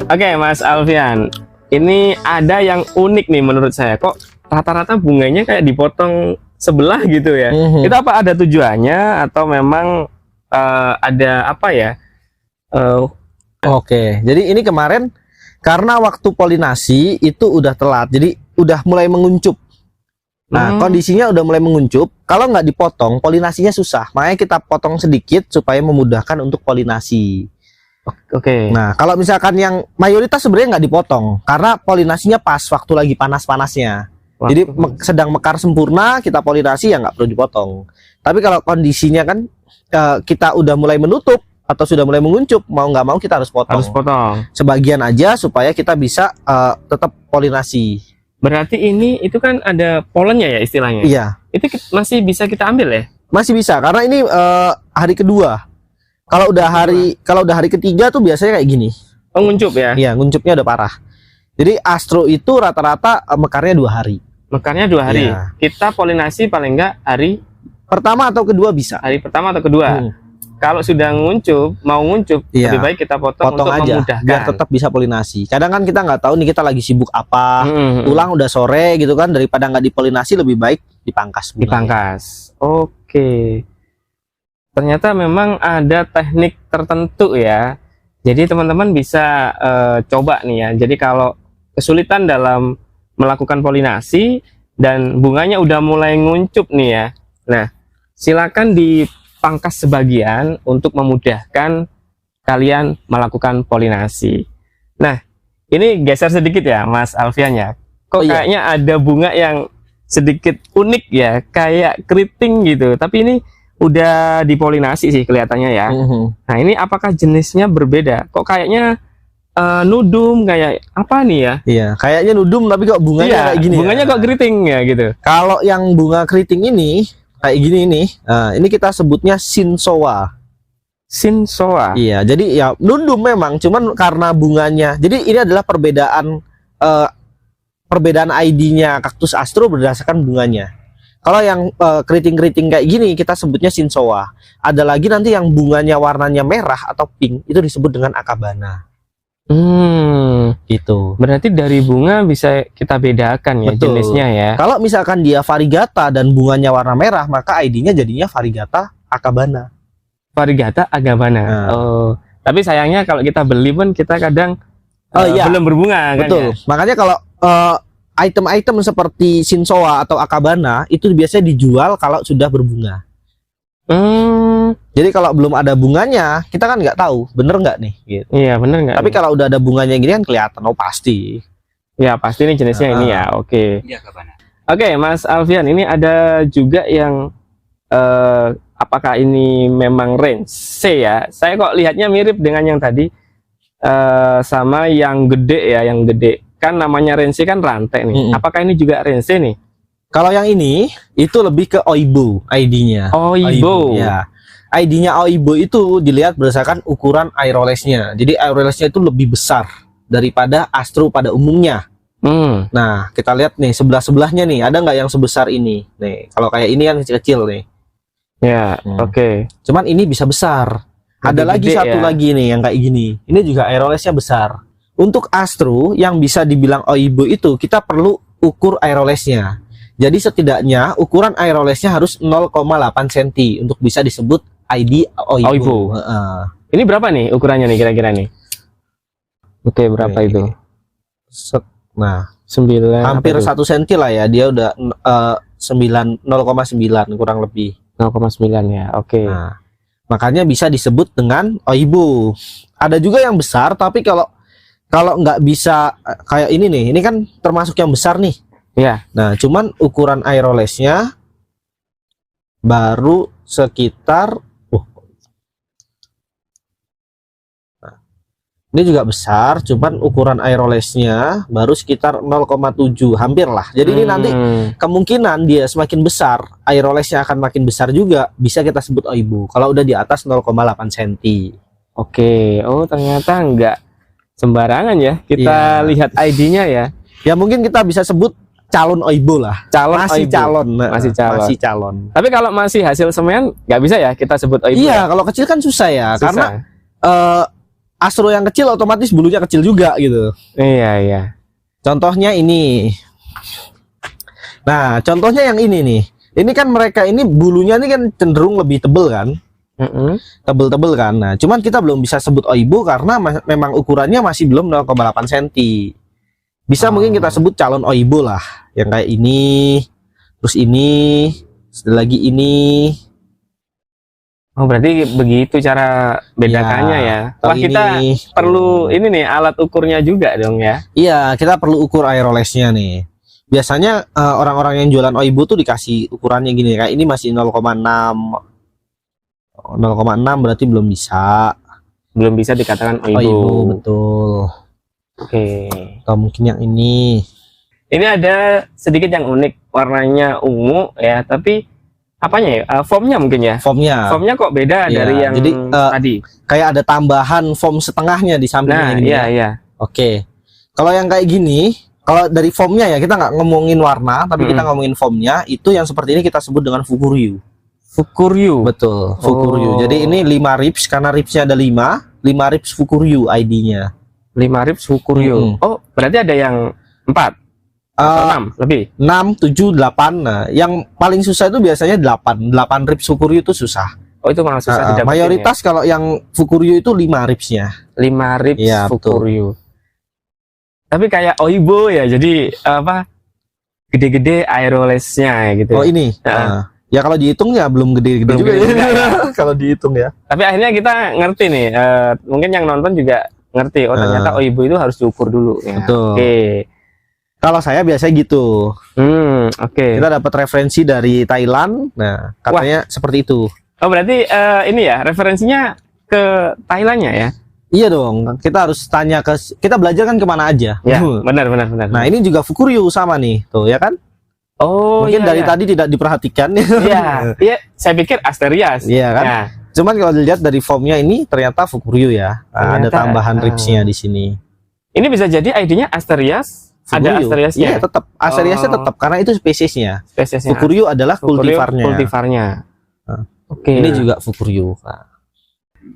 Oke, Mas Alfian, ini ada yang unik nih menurut saya. Kok rata-rata bunganya kayak dipotong sebelah gitu ya? Itu apa ada tujuannya atau memang ada apa ya? Oke, jadi ini kemarin karena waktu polinasi itu udah telat, jadi udah mulai menguncup. Nah, kondisinya udah mulai menguncup. Kalau nggak dipotong, polinasinya susah. Makanya kita potong sedikit supaya memudahkan untuk polinasi. Oke. Nah, kalau misalkan yang mayoritas sebenarnya nggak dipotong, karena polinasinya pas waktu lagi panas-panasnya. Jadi sedang mekar sempurna, kita polinasi ya nggak perlu dipotong. Tapi kalau kondisinya kan kita udah mulai menutup atau sudah mulai menguncup, mau nggak mau kita harus potong. Harus potong. Sebagian aja supaya kita bisa tetap polinasi. Berarti ini itu kan ada polennya ya istilahnya. Iya. Itu masih bisa kita ambil ya? Masih bisa karena ini hari kedua. Kalau udah hari ketiga tuh biasanya kayak gini. Oh, nguncup ya? Iya, nguncupnya udah parah. Jadi astro itu rata-rata mekarnya 2 hari. Mekarnya 2 hari. Iya. Kita polinasi paling enggak hari Pertama atau kedua bisa. hari pertama atau kedua. Kalau sudah mau nguncup, Iya. lebih baik kita potong untuk aja memudahkan. biar tetap bisa polinasi. Kadang kan kita nggak tahu nih kita lagi sibuk apa, pulang udah sore gitu kan, daripada nggak dipolinasi lebih baik dipangkas. Dipangkas. Oke. Ternyata memang ada teknik tertentu ya. Jadi teman-teman bisa coba nih ya. Jadi kalau kesulitan dalam melakukan polinasi dan bunganya udah mulai nguncup nih ya. Nah, silakan dipangkas sebagian untuk memudahkan kalian melakukan polinasi. Nah, ini geser sedikit ya Mas Alfian ya. Kok kayaknya ada bunga yang sedikit unik ya, kayak keriting gitu. Tapi ini udah dipolinasi sih kelihatannya ya. Nah, ini apakah jenisnya berbeda? Kok kayaknya nudum kayak apa nih ya? Iya, kayaknya nudum tapi kok bunganya kayak gini. Bunganya kok keriting ya gitu. Kalau yang bunga keriting ini kayak gini nih, ini kita sebutnya Shinsowa. Shinsowa. Iya, jadi ya nundum memang, cuman karena bunganya. Jadi ini adalah perbedaan ID-nya kaktus astro berdasarkan bunganya. Kalau yang keriting-keriting kayak gini kita sebutnya Shinsowa. Ada lagi nanti yang bunganya warnanya merah atau pink itu disebut dengan akabana. Gitu. Berarti dari bunga bisa kita bedakan ya. Betul. Jenisnya ya. Kalau misalkan dia variegata dan bunganya warna merah, maka ID-nya jadinya variegata akabana. Variegata akabana. Oh, tapi sayangnya kalau kita beli pun kita kadang belum berbunga. Betul. Kan, ya? Makanya kalau item-item seperti Shinsowa atau akabana itu biasanya dijual kalau sudah berbunga. Jadi kalau belum ada bunganya, kita kan nggak tahu bener nggak nih. Gitu. Iya bener nggak. Tapi kalau udah ada bunganya gini kan kelihatan, oh pasti. Ya pasti ini jenisnya ini ya. Oke. Oke, Mas Alfian, ini ada juga yang apakah ini memang range C ya? Saya kok lihatnya mirip dengan yang tadi sama yang gede ya, yang gede. Kan namanya range kan rantai nih. Apakah ini juga range nih? Kalau yang ini itu lebih ke Oibo ID-nya. Oibo. Ya. ID-nya Oibo itu dilihat berdasarkan ukuran aerolesnya. Jadi aerolesnya itu lebih besar daripada astro pada umumnya. Nah, kita lihat nih sebelah-sebelahnya nih, ada nggak yang sebesar ini? Nih, kalau kayak ini kan kecil-kecil nih. Ya, oke. Cuman ini bisa besar. Ada lagi satu lagi nih yang kayak gini. Ini juga aerolesnya besar. Untuk astro yang bisa dibilang Oibo itu kita perlu ukur aerolesnya. Jadi setidaknya ukuran aerolesnya harus 0,8 cm untuk bisa disebut ID Oibo. Ini berapa nih ukurannya nih kira-kira nih? Oke, berapa itu? Nah, 9 hampir 1 cm lah ya. Dia udah 0,9 kurang lebih. 0,9 ya. Oke. Nah, makanya bisa disebut dengan Oibo. Ada juga yang besar, tapi kalau nggak bisa kayak ini nih, ini kan termasuk yang besar nih. Ya. Nah, cuman ukuran aerolesnya baru sekitar ini juga besar, cuman ukuran aerolesnya baru sekitar 0,7, hampir lah. Jadi ini nanti kemungkinan dia semakin besar, aerolesnya akan makin besar juga, bisa kita sebut Oibo kalau udah di atas 0,8 cm. Oke. Oh, ternyata enggak sembarangan ya kita lihat ID-nya ya. Ya mungkin kita bisa sebut calon Oibo lah. Masih calon. Tapi kalau masih hasil semen nggak bisa ya kita sebut Oibo. Iya, kalau kecil kan susah ya. Susah. Karena Astro yang kecil otomatis bulunya kecil juga gitu. Iya, iya. Contohnya ini. Nah, contohnya yang ini nih. Ini kan mereka ini bulunya ini kan cenderung lebih tebel kan? Tebel-tebel kan. Nah, cuman kita belum bisa sebut Oibo karena memang ukurannya masih belum 0,8 cm. Bisa mungkin kita sebut calon Oibo lah, yang kayak ini, terus ini, lagi ini. Oh, berarti begitu cara bedakannya ya. atau Wah, kita ini. perlu ini nih alat ukurnya juga dong ya. Iya, kita perlu ukur aerolesnya nih. Biasanya orang-orang yang jualan Oibo tuh dikasih ukurannya gini, kayak ini masih 0,6. 0,6 berarti belum bisa. Belum bisa dikatakan Oibo, Oibo. betul. Oke. Atau mungkin yang ini. Ini ada sedikit yang unik, warnanya ungu ya, tapi apanya ya? Foamnya mungkin ya. Foamnya. Foamnya kok beda Iya, dari yang jadi, tadi. Kayak ada tambahan foam setengahnya di sampingnya Nah, gini iya, ya. iya. Oke. Kalau yang kayak gini, kalau dari foamnya ya, kita nggak ngomongin warna, tapi kita ngomongin foamnya, itu yang seperti ini kita sebut dengan Fukuryu. Fukuryu. Betul, Fukuryu. Oh. Jadi ini 5 rips, karena ripsnya ada 5 rips Fukuryu ID-nya. 5 rips Fukuryu. Oh, berarti ada yang 4 atau 6 lebih. 6, 7, 8. Nah, yang paling susah itu biasanya 8 rips Fukuryu itu susah. Oh, itu malah susah didapetin mayoritas kalau yang Fukuryu itu 5 ripsnya. ya? 5 rips Iya, Fukuryu. Tapi kayak Oibo ya, jadi apa? Gede-gede aerolesnya ya gitu. Oh, ini. Nah. Ya kalau dihitung ya belum gede-gede Belum juga gede ya. juga ya. Kalau dihitung ya. Tapi akhirnya kita ngerti nih, mungkin yang nonton juga ngerti. Oh, ternyata Oibo itu harus diukur dulu ya. Betul. Oke. Kalau saya biasanya gitu. Oke. Kita dapat referensi dari Thailand. Nah, katanya seperti itu. Oh, berarti ini ya, referensinya ke Thailandnya ya? Iya dong. Kita harus tanya kita belajar kan kemana aja. Ya, benar. Nah, ini juga Fukuryu sama nih. Tuh, ya kan? Oh, Mungkin iya, dari iya. tadi tidak diperhatikan. Iya, iya, saya pikir Asterias. Iya kan? Ya. Cuman kalau dilihat dari foamnya ini ternyata Fukuryu ya. Nah, ada Ternyata, tambahan ripsnya di sini. Ini bisa jadi ID-nya Asterias, ada Fukuryu. Asteriasnya. Iya, tetap. Asteriasnya Oh. tetap karena itu spesiesnya. Spesiesnya. Fukuryu adalah Fukuryu, kultivarnya. kultivarnya. Nah, Oke. Ini juga Fukuryu. Nah,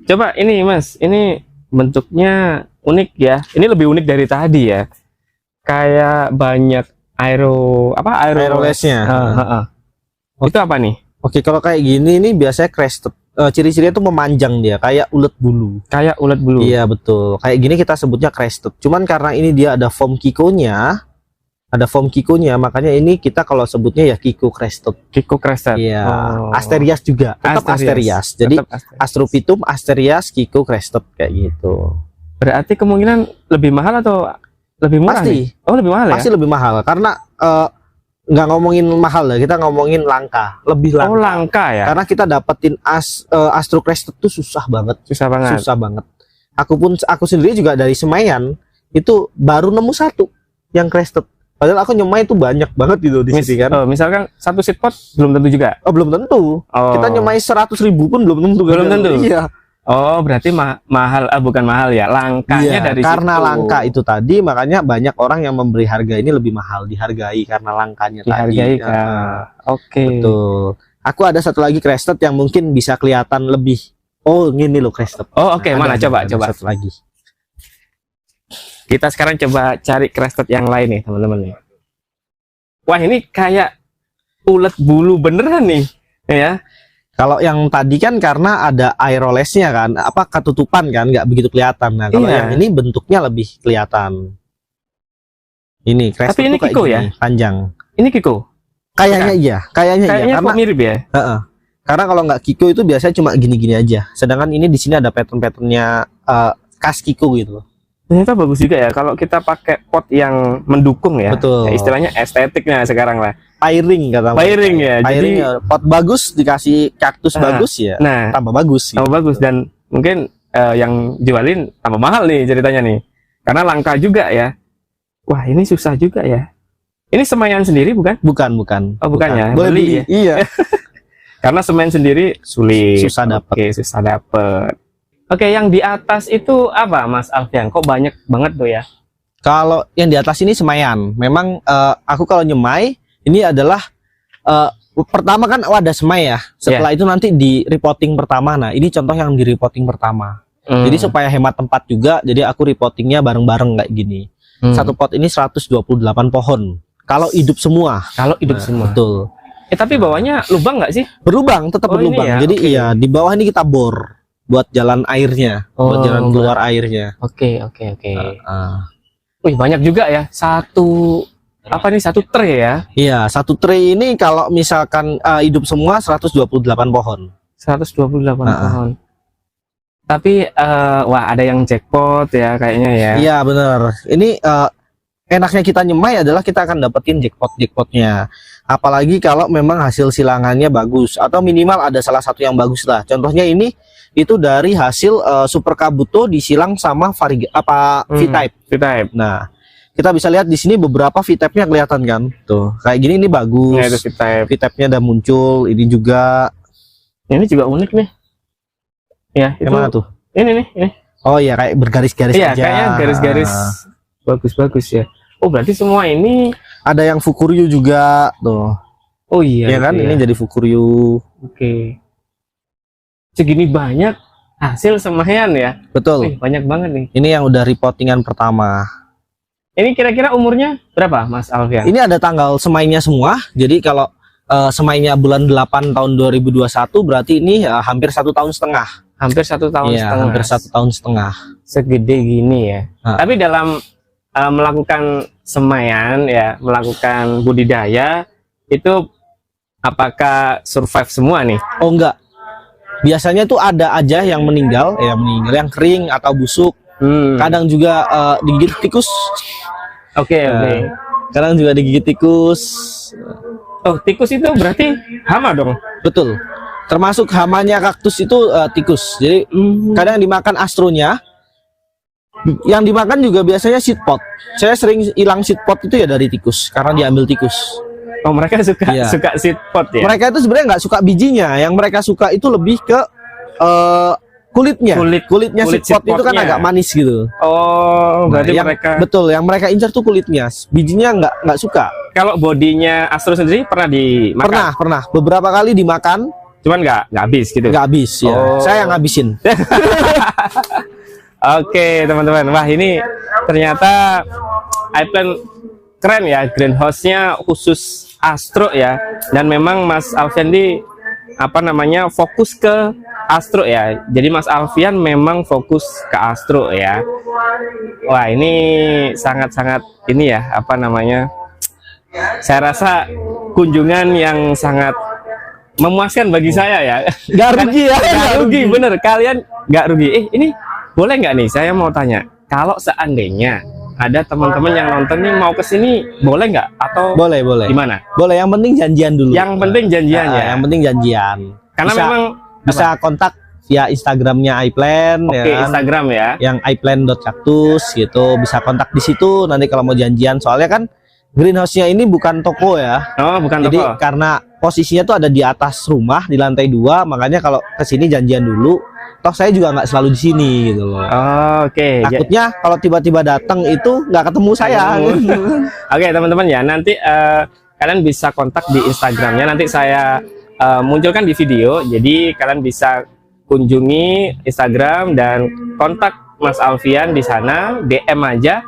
Coba ini Mas, ini bentuknya unik ya. Ini lebih unik dari tadi ya. Kayak banyak aerolesnya. Itu apa nih? Oke, kalau kayak gini ini biasanya crested. Ciri-cirinya tuh memanjang dia, kayak ulet bulu. Kayak ulet bulu. Iya, betul. Kayak gini kita sebutnya crested. Cuman karena ini dia ada foam kikonya, makanya ini kita kalau sebutnya ya Kiko crested. Kiko crested. Iya. Oh. Asterias juga, tetap Asterias. Jadi Tetap Asterias. Astropitum, Asterias, Kiko crested kayak gitu. Berarti kemungkinan lebih mahal atau lebih murah? Pasti. Nih? Oh, lebih mahal ya? Pasti lebih mahal karena nggak ngomongin mahal lah, kita ngomongin langka, lebih langka. Oh, langka ya? Karena kita dapetin Astro Crested tuh susah banget. Susah banget. Susah banget. Aku sendiri juga dari Senayan itu baru nemu satu yang Crested. Padahal aku nyemai itu banyak banget gitu di sini kan. Misalkan satu seat pot belum tentu juga. Oh, belum tentu. Oh. Kita nyemai 100.000 pun belum tentu. Belum kan? tentu. Iya. Oh, berarti mahal, bukan mahal ya, langkanya Iya, dari karena situ. langka itu tadi, makanya banyak orang yang memberi harga ini lebih mahal, dihargai karena langkanya Dihargai tadi. kan. Oke. Betul. Aku ada satu lagi Crested yang mungkin bisa kelihatan lebih. Oh, ini loh Crested. Oh, oke, mana Ada coba. satu lagi. Kita sekarang coba cari crested yang lain nih, teman-teman nih. Wah, ini kayak ulet bulu beneran nih, ya. Kalau yang tadi kan karena ada aerolesnya kan, ketutupan kan, nggak begitu kelihatan. Nah, kalau Iya. yang ini bentuknya lebih kelihatan. Ini Crested Tapi ini tuh kayak Kiko gini, ya? Panjang. Ini Kiko. Kayaknya iya, kayaknya Kayaknya karena kok mirip ya. karena kalau nggak Kiko itu biasanya cuma gini-gini aja. Sedangkan ini di sini ada pattern-patternnya khas Kiko gitu loh. Ternyata bagus juga ya kalau kita pakai pot yang mendukung ya. Betul. Ya, istilahnya estetiknya sekarang lah. Pairing kata Pairing mereka. ya. Pairing Jadi ya, pot bagus dikasih kaktus bagus ya. nah, Tambah bagus. tambah bagus dan mungkin yang jualin tambah mahal nih ceritanya nih. Karena langka juga ya. Wah, ini susah juga ya. Ini semen sendiri bukan? Bukan. Oh, bukan ya. Boleh Beli beli. ya. Iya. Karena semen sendiri sulit. Susah dapet. Oke, susah dapet. Oke, yang di atas itu apa, Mas Alfian? Kok banyak banget tuh ya? Kalau yang di atas ini semayan. Memang aku kalau nyemai ini adalah pertama kan ada semai ya. Setelah itu nanti di repotting pertama. Nah, ini contoh yang di repotting pertama. Jadi supaya hemat tempat juga, jadi aku repottingnya bareng-bareng kayak gini. Satu pot ini 128 pohon. Kalau hidup semua. Kalau hidup semua. Betul. Tapi bawahnya lubang nggak sih? Berlubang, tetap Oh, ini berlubang. ya? Jadi Oke. iya, di bawah ini kita bor buat jalan airnya, buat Oh, jalan keluar airnya. Oke. Ah. Wih, banyak juga ya. Satu tray ya? Iya, satu tray ini kalau misalkan hidup semua 128 pohon. 128 pohon. Tapi wah, ada yang jackpot ya kayaknya ya. Iya, bener. Ini enaknya kita nyemai adalah kita akan dapetin jackpotnya. Apalagi kalau memang hasil silangannya bagus atau minimal ada salah satu yang bagus lah. Contohnya ini itu dari hasil Super Kabuto disilang sama V-Type. V-Type. Nah, kita bisa lihat di sini beberapa V-Type-nya kelihatan kan. Tuh, kayak gini ini bagus. Ya, itu V-Type. V-Type-nya udah muncul, ini juga. Ini juga unik nih. Ya, itu. Yang mana tuh? Ini. Oh iya, kayak bergaris-garis Iya, aja. kayaknya garis-garis bagus-bagus ya. Oh, berarti semua ini Ada yang Fukuryu juga tuh. oh iya. Ya kan, itu ini ya. jadi Fukuryu. Oke. Segini banyak hasil semayan ya. Betul. Wih, banyak banget nih. Ini yang udah repottingan pertama. Ini kira-kira umurnya berapa, Mas Alfian? Ini ada tanggal semainya semua. Jadi kalau semainya bulan 8 tahun 2021 berarti ini hampir 1,5 tahun. Hampir 1 tahun Iya, setengah. hampir 1,5 tahun. Segede gini ya. Tapi dalam melakukan semaian ya, melakukan budidaya itu apakah survive semua nih? Oh enggak. Biasanya tuh ada aja yang meninggal, yang kering atau busuk. Kadang juga digigit tikus. Oke. Kadang juga digigit tikus. Oh, tikus itu berarti hama dong. Betul. Termasuk hamanya kaktus itu tikus. Jadi kadang dimakan astronya. Yang dimakan juga biasanya seed pod. Saya sering hilang seed pod itu ya dari tikus karena diambil tikus. Oh, mereka suka Iya. seed pod ya. Mereka itu sebenarnya nggak suka bijinya. Yang mereka suka itu lebih ke kulitnya. Kulitnya kulit seed pod itu kan seed podnya. agak manis gitu. Oh, berarti yang, mereka betul. Yang mereka incar tuh kulitnya. Bijinya nggak suka. kalau bodinya Astro sendiri pernah dimakan? Pernah. Beberapa kali dimakan. Cuman nggak habis gitu. Nggak habis ya. Oh. Saya yang ngabisin. Oke, teman-teman. Wah, ini ternyata iPlan keren ya, greenhouse-nya khusus Astro ya. Dan memang Mas Alfian di fokus ke Astro ya. Jadi Mas Alfian memang fokus ke Astro ya. Wah, ini sangat-sangat ini ya, saya rasa kunjungan yang sangat memuaskan bagi saya ya. Nggak rugi ya. Nggak rugi, bener. Kalian nggak rugi. Ini boleh nggak nih? Saya mau tanya. Kalau seandainya ada teman-teman yang nonton nih mau kesini, boleh nggak? Atau Boleh. gimana? Boleh. Yang penting janjian dulu. Yang penting janjian ya. Yang penting janjian. Karena memang bisa kontak via Instagramnya iPlan. oke, ya kan? Instagram ya. Yang iPlan.cactus gitu. Bisa kontak di situ. Nanti kalau mau janjian. Soalnya kan greenhouse-nya ini bukan toko ya. Oh, bukan Jadi toko. karena posisinya tuh ada di atas rumah di lantai 2, makanya kalau kesini janjian dulu. Toh saya juga nggak selalu di sini gitu loh. Oh, oke. Takutnya kalau tiba-tiba datang itu nggak ketemu saya. Oke, teman-teman ya, nanti kalian bisa kontak di Instagramnya. Nanti saya munculkan di video. Jadi kalian bisa kunjungi Instagram dan kontak Mas Alfian di sana, DM aja.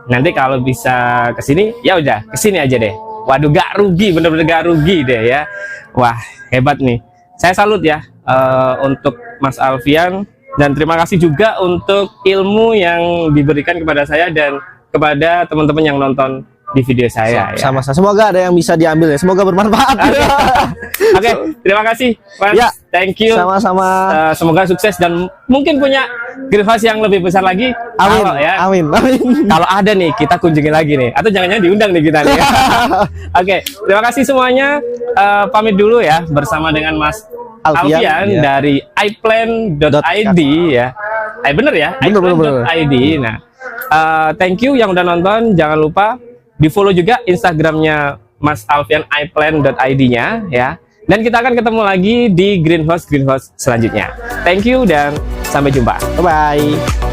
Nanti kalau bisa kesini, ya udah kesini aja deh. Waduh, gak rugi, bener-bener gak rugi deh ya. Wah, hebat nih. Saya salut ya untuk Mas Alfian, dan terima kasih juga untuk ilmu yang diberikan kepada saya dan kepada teman-teman yang nonton di video saya. Sama. Semoga ada yang bisa diambil ya. Semoga bermanfaat. Oke, terima kasih Mas. Ya, thank you. Sama-sama. Semoga sukses dan mungkin punya greenhouse yang lebih besar lagi. Amin. Kalau ya. Amin. Kalau ada nih, kita kunjungi lagi nih. Atau jangan-jangan diundang nih kita nih. Oke, terima kasih semuanya. Pamit dulu ya bersama dengan Mas Alfian ya. dari iPlan.id ya. Bener ya? Bener. iPlan.id. Nah, thank you yang udah nonton. Jangan lupa di follow juga Instagramnya Mas Alfian iPlan.id-nya ya. Dan kita akan ketemu lagi di greenhouse selanjutnya. Thank you dan sampai jumpa. Bye bye.